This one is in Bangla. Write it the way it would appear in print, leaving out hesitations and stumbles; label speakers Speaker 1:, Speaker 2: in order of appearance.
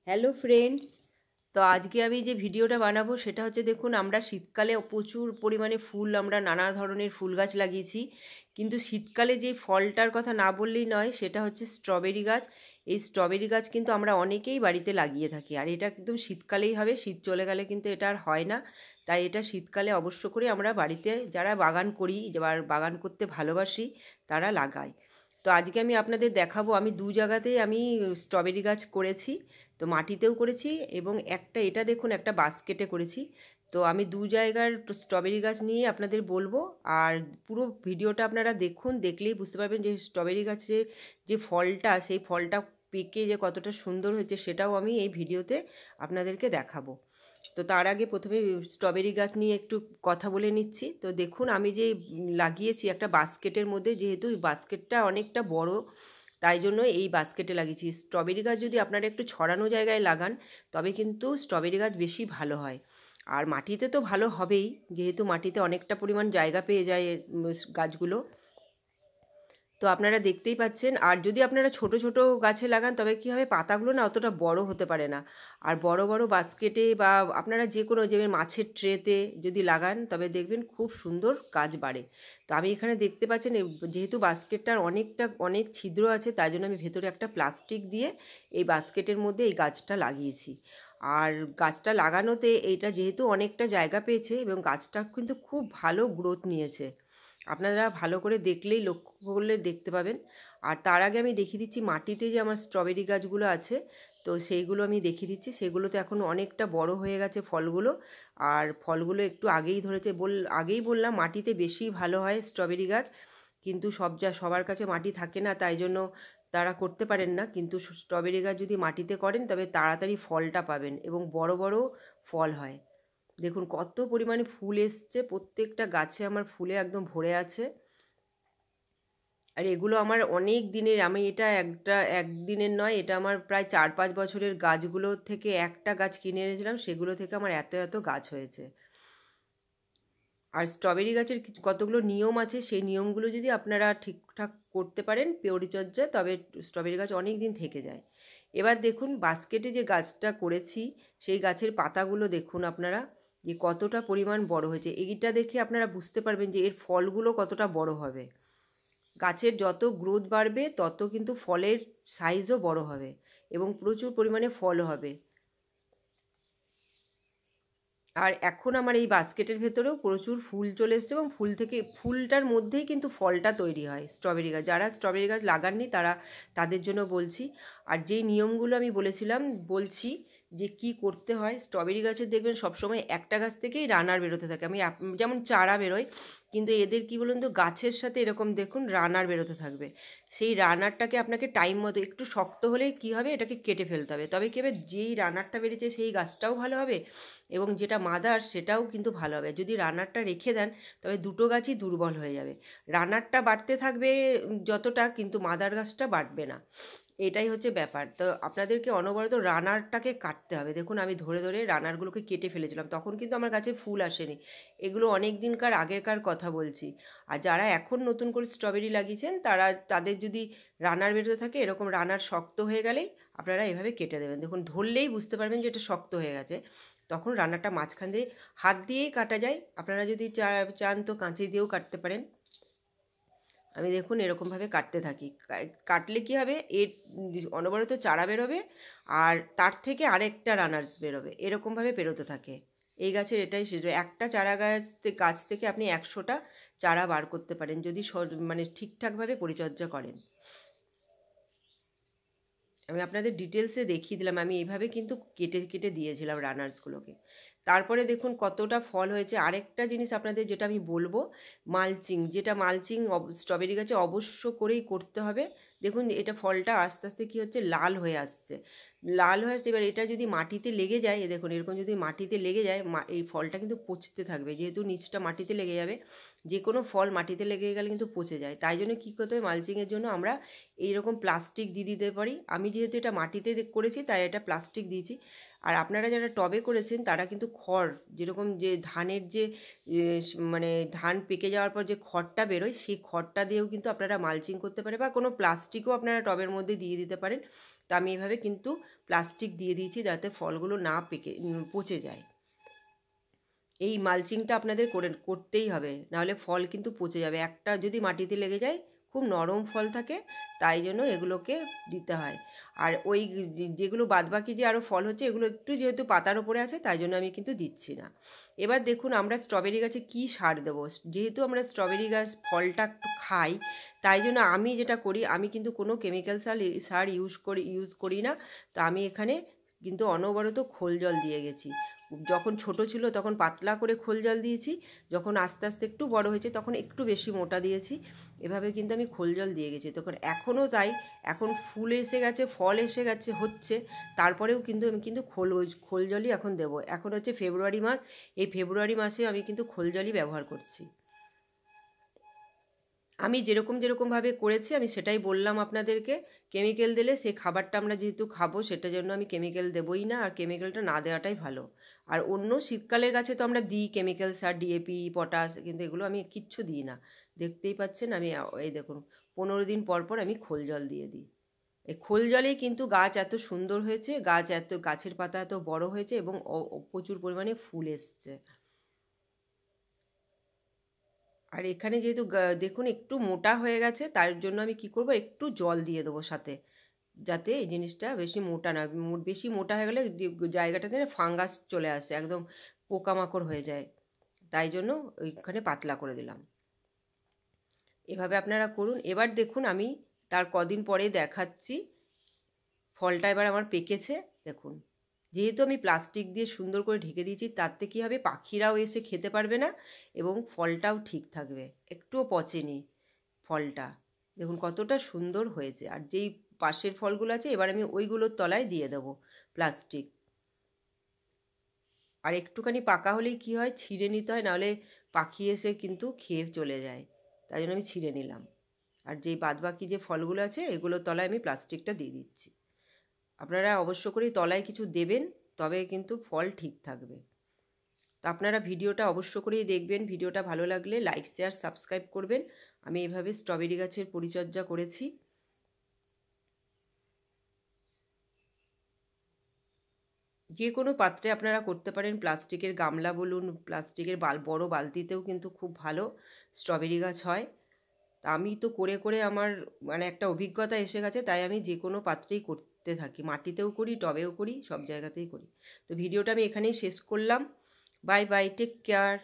Speaker 1: হ্যালো ফ্রেন্ডস, তো আজকে আমি যে ভিডিওটা বানাবো সেটা হচ্ছে, দেখুন আমরা শীতকালে প্রচুর পরিমাণে ফুল, আমরা নানা ধরনের ফুল গাছ লাগিয়েছি, কিন্তু শীতকালে যে ফলটার কথা না বললেই নয়, সেটা হচ্ছে স্ট্রবেরি গাছ। এই স্ট্রবেরি গাছ কিন্তু আমরা অনেকেই বাড়িতে লাগিয়ে থাকি, আর এটা একদম শীতকালেই হবে, শীত চলে গেলে কিন্তু এটা আর হয় না। তাই এটা শীতকালে অবশ্য করে আমরা বাড়িতে যারা বাগান করি, যারা বাগান করতে ভালোবাসি, তারা লাগাই। তো আজকে আমি আপনাদের দেখাবো, আমি দু জায়গাতেই আমি স্ট্রবেরি গাছ করেছি। তো মাটিতেও করেছি এবং একটা, এটা দেখুন, একটা বাস্কেটে করেছি। তো আমি দু জায়গার স্ট্রবেরি গাছ নিয়ে আপনাদের বলবো, আর পুরো ভিডিওটা আপনারা দেখুন, দেখলেই বুঝতে পারবেন যে স্ট্রবেরি গাছের যে ফলটা, সেই ফলটা পেকে যে কতটা সুন্দর হয়েছে, সেটাও আমি এই ভিডিওতে আপনাদেরকে দেখাবো। তো তার আগে প্রথমে স্ট্রবেরি গাছ নিয়ে একটু কথা বলে নিচ্ছি। তো দেখুন, আমি যে লাগিয়েছি একটা বাস্কেটের মধ্যে, যেহেতু এই বাস্কেটটা অনেকটা বড়, তাই জন্য এই বাস্কেটে লাগিয়েছি। স্ট্রবেরি গাছ যদি আপনারা একটু ছড়ানো জায়গায় লাগান, তবে কিন্তু স্ট্রবেরি গাছ বেশি ভালো হয়। আর মাটিতে তো ভালো হবেই, যেহেতু মাটিতে অনেকটা পরিমাণ জায়গা পেয়ে যায় গাছগুলো। তো আপনারা দেখতেই পাচ্ছেন। আর যদি আপনারা ছোট ছোট গাছে লাগান, তবে কী হবে, পাতাগুলো না অতটা বড় হতে পারে না। আর বড় বড় বাস্কেটে বা আপনারা যে কোনো যে মাছের ট্রেতে যদি লাগান, তবে দেখবেন খুব সুন্দর গাছ বাড়ে। তো আমি এখানে দেখতে পাচ্ছেন, যেহেতু বাস্কেটটার অনেক ছিদ্র আছে, তাই জন্য আমি ভেতরে একটা প্লাস্টিক দিয়ে এই বাস্কেটের মধ্যে এই গাছটা লাগিয়েছি। আর গাছটা লাগানোতে এইটা যেহেতু অনেকটা জায়গা পেয়েছে, এবং গাছটা কিন্তু খুব ভালো গ্রোথ নিয়েছে। আপনারা ভালো করে দেখলেই, লক্ষ্য করলে দেখতে পাবেন। আর তার আগে আমি দেখিয়ে দিচ্ছি মাটিতে যে আমার স্ট্রবেরি গাছগুলো আছে, তো সেইগুলো আমি দেখিয়ে দিচ্ছি। সেগুলোতে এখন অনেকটা বড় হয়ে গেছে ফলগুলো, আর ফলগুলো একটু আগেই ধরেছে। আগেই বললাম মাটিতে বেশি ভালো হয় স্ট্রবেরি গাছ, কিন্তু সবার কাছে মাটি থাকে না, তাই জন্য তারা করতে পারেন না। কিন্তু স্ট্রবেরি গাছ যদি মাটিতে করেন, তবে তাড়াতাড়ি ফলটা পাবেন এবং বড় বড় ফল হয়। দেখুন কত পরিমাণে ফুল এসছে, প্রত্যেকটা গাছে আমার ফুলে একদম ভরে আছে। আর এগুলো আমার অনেক দিনের, আমি এটা একদিনের নয়, এটা আমার প্রায় 4-5 বছরের গাছগুলো থেকে একটা গাছ কিনে এনেছিলাম, সেগুলো থেকে আমার এত এত গাছ হয়েছে। আর স্ট্রবেরি গাছের কতগুলো নিয়ম আছে, সেই নিয়মগুলো যদি আপনারা ঠিকঠাক করতে পারেন পরিচর্যা, তবে স্ট্রবেরি গাছ অনেক দিন থেকে যায়। এবার দেখুন বাস্কেটে যে গাছটা করেছি, সেই গাছের পাতাগুলো দেখুন আপনারা, যে কতটা পরিমাণ বড় হয়েছে। এইটা দেখে আপনারা বুঝতে পারবেন যে এর ফলগুলো কতটা বড় হবে। গাছের যত গ্রোথ বাড়বে, তত কিন্তু ফলের সাইজও বড় হবে এবং প্রচুর পরিমাণে ফলও হবে। আর এখন আমার এই বাস্কেটের ভেতরেও প্রচুর ফুল চলে এসছে, এবং ফুলটার মধ্যেই কিন্তু ফলটা তৈরি হয় স্ট্রবেরি গাছ। যারা স্ট্রবেরি গাছ লাগাননি, তাদের জন্য বলছি। আর যেই নিয়মগুলো আমি বলছি যে কি করতে হয়, স্ট্রবেরি গাছের দেখবেন সবসময় একটা গাছ থেকেই রানার বেরোতে থাকে। যেমন চারা বেরোয়, কিন্তু এদের কি বলুন তো, গাছের সাথে এরকম দেখুন রানার বেরোতে থাকবে। সেই রানারটাকে আপনাকে টাইম মতো, একটু শক্ত হলে কি হবে, এটাকে কেটে ফেলতে হবে। তবে কী হবে, যেই রানারটা বেরিয়েছে সেই গাছটাও ভালো হবে, এবং যেটা মাদার সেটাও কিন্তু ভালো হবে। যদি রানারটা রেখে দেন, তবে দুটো গাছই দুর্বল হয়ে যাবে। রানারটা বাড়তে থাকবে যতটা, কিন্তু মাদার গাছটা বাড়বে না। এটাই হচ্ছে ব্যাপার। তো আপনাদেরকে অনবরত রানারটাকে কাটতে হবে। দেখুন আমি ধরে ধরে রানারগুলোকে কেটে ফেলেছিলাম, তখন কিন্তু আমার গাছে ফুল আসেনি। এগুলো অনেক দিনকার আগেরকার কথা বলছি। আর যারা এখন নতুন করে স্ট্রবেরি লাগিয়েছেন, তাদের যদি রানার বেরোতে থাকে, এরকম রানার শক্ত হয়ে গেলেই আপনারা এভাবে কেটে দেবেন। দেখুন ধরলেই বুঝতে পারবেন যে এটা শক্ত হয়ে গেছে। তখন রান্নাটা মাঝখান দিয়ে হাত দিয়েই কাটা যায়, আপনারা যদি চান তো কাঁচি দিয়েও কাটতে পারেন। আমি দেখুন এরকমভাবে কাটতে থাকি। কাটলে কি হবে, এর অনবরত চারা বেরোবে, আর তার থেকে আরেকটা রানার্স বেরোবে, এরকমভাবে বেরোতে থাকে। এই গাছের এটাই একটা চারা গাছ থেকে আপনি 100টা চারা বার করতে পারেন, যদি মানে ঠিকঠাকভাবে পরিচর্যা করেন। আমি আপনাদের ডিটেলসে দেখিয়ে দিলাম, আমি এইভাবে কিন্তু কেটে কেটে দিয়েছিলাম রানার্সগুলোকে। তারপরে দেখুন কতটা ফল হয়েছে। আরেকটা জিনিস আপনাদের যেটা আমি বলবো, মালচিং স্ট্রবেরি গাছে অবশ্য করেই করতে হবে। দেখুন এটা ফলটা আস্তে আস্তে কী হচ্ছে, লাল হয়ে আসছে। এবার এটা যদি মাটিতে লেগে যায়, দেখুন এরকম যদি মাটিতে লেগে যায়, এই ফলটা কিন্তু পচতে থাকবে, যেহেতু নিচটা মাটিতে লেগে যাবে। যে কোনো ফল মাটিতে লেগে গেলে কিন্তু পচে যায়। তাই জন্য কী করতে হবে, মালচিংয়ের জন্য আমরা এইরকম প্লাস্টিক দিয়ে দিতে পারি। আমি যেহেতু এটা মাটিতে করেছি, তাই এটা প্লাস্টিক দিয়েছি। আর আপনারা যারা টবে করেছেন তারা কিন্তু খড়, যেরকম যে ধানের যে মানে ধান পেকে যাওয়ার পর যে খড়টা বেরোয়, সেই খড়টা দিয়েও কিন্তু আপনারা মালচিং করতে পারে, বা কোনো প্লাস্টিকও আপনারা টবের মধ্যে দিয়ে দিতে পারেন। তো আমি এভাবে কিন্তু প্লাস্টিক দিয়ে দিয়েছি যাতে ফলগুলো না পচে যায়। এই মালচিংটা আপনাদের করতেই হবে, নাহলে ফল কিন্তু পচে যাবে। একটা যদি মাটিতে লেগে যায়, খুব নরম ফল থাকে, তাই জন্য এগুলোকে দিতে হয়। আর ওই যেগুলো বাদবাকি যে আরও ফল হচ্ছে, এগুলো একটু যেহেতু পাতার ওপরে আছে, তাই জন্য আমি কিন্তু দিচ্ছি না। এবার দেখুন আমরা স্ট্রবেরি গাছে কি সার দেবো। যেহেতু আমরা স্ট্রবেরি গাছ ফলটা একটু খাই, তাই জন্য আমি যেটা করি, আমি কিন্তু কোনো কেমিক্যাল সার ইউজ করি না। তো আমি এখানে কিন্তু অনবরত খোল জল দিয়ে গেছি। যখন ছোট ছিল তখন পাতলা করে খোল জল দিয়েছি, যখন আস্তে আস্তে একটু বড় হয়েছে তখন একটু বেশি মোটা দিয়েছি। এভাবে কিন্তু আমি খোল জল দিয়ে গেছি। তখন এখনও তাই, এখন ফুল এসে গেছে, ফল এসে গেছে, হচ্ছে, তারপরেও কিন্তু আমি কিন্তু খোল জলই এখন দেবো। এখন হচ্ছে ফেব্রুয়ারি মাস, এই ফেব্রুয়ারি মাসে আমি কিন্তু খোল জলই ব্যবহার করছি। আমি যেরকমভাবে করেছি আমি সেটাই বললাম আপনাদেরকে। কেমিক্যাল দিলে সেই খাবারটা আমরা যেহেতু খাবো, সেটার জন্য আমি কেমিক্যাল দেবই না, আর কেমিক্যালটা না দেওয়াটাই ভালো। আর অন্য শীতকালের গাছে তো আমরা দিই কেমিক্যাল সার, ডিএপি, পটাশ, কিন্তু এগুলো আমি কিচ্ছু দিই না। দেখতেই পাচ্ছেন আমি এই দেখুন 15 দিন পর পর আমি খোল জল দিয়ে দিই। এই খোল জলেই কিন্তু গাছ এত সুন্দর হয়েছে, গাছের পাতা এত বড় হয়েছে, এবং প্রচুর পরিমাণে ফুল এসছে। আর এখানে যেহেতু দেখুন একটু মোটা হয়ে গেছে, তার জন্য আমি কি করব, একটু জল দিয়ে দেবো সাথে, যাতে এই জিনিসটা বেশি মোটা না, বেশি মোটা হয়ে গেলে জায়গাটাতে ফাঙ্গাস চলে আসে, একদম পোকামাকড় হয়ে যায়। তাই জন্য ওইখানে পাতলা করে দিলাম। এভাবে আপনারা করুন। এবার দেখুন আমি তার কদিন পরে দেখাচ্ছি, ফলটা এবার আমার পেকেছে। দেখুন, যেহেতু আমি প্লাস্টিক দিয়ে সুন্দর করে ঢেকে দিয়েছি, তাতে কী হবে, পাখিরাও এসে খেতে পারবে না, এবং ফলটাও ঠিক থাকবে, একটুও পচেনি ফলটা। দেখুন কতটা সুন্দর হয়েছে। আর যেই পাশের ফলগুলো আছে, এবার আমি ওইগুলোর তলায় দিয়ে দেবো প্লাস্টিক। আর একটুখানি পাকা হলেই কি হয়, ছিঁড়ে নিতে হয়, নাহলে পাখি এসে কিন্তু খেয়ে চলে যায়। তাই জন্য আমি ছিঁড়ে নিলাম। আর যেই বাদবাকি যে ফলগুলো আছে, এগুলোর তলায় আমি প্লাস্টিকটা দিয়ে দিচ্ছি। আপনারা অবশ্য করেই তলায় কিছু দেবেন, তবে কিন্তু ফল ঠিক থাকবে। তো আপনারা ভিডিওটা অবশ্য করেই দেখবেন। ভিডিওটা ভালো লাগলে লাইক, শেয়ার, সাবস্ক্রাইব করবেন। আমি এভাবে স্ট্রবেরি গাছের পরিচর্যা করেছি। যে কোনো পাত্রে আপনারা করতে পারেন, প্লাস্টিকের গামলা বলুন, প্লাস্টিকের বড় বালতিতেও কিন্তু খুব ভালো স্ট্রবেরি গাছ হয়। তা আমি তো করে করে আমার মানে একটা অভিজ্ঞতা এসে গেছে, তাই আমি যে কোনো পাত্রেই করতে থাকি, মাটিতেও করি, টবেও করি, সব জায়গাতেই করি। তো ভিডিওটা আমি এখানেই শেষ করলাম। Bye bye, take care.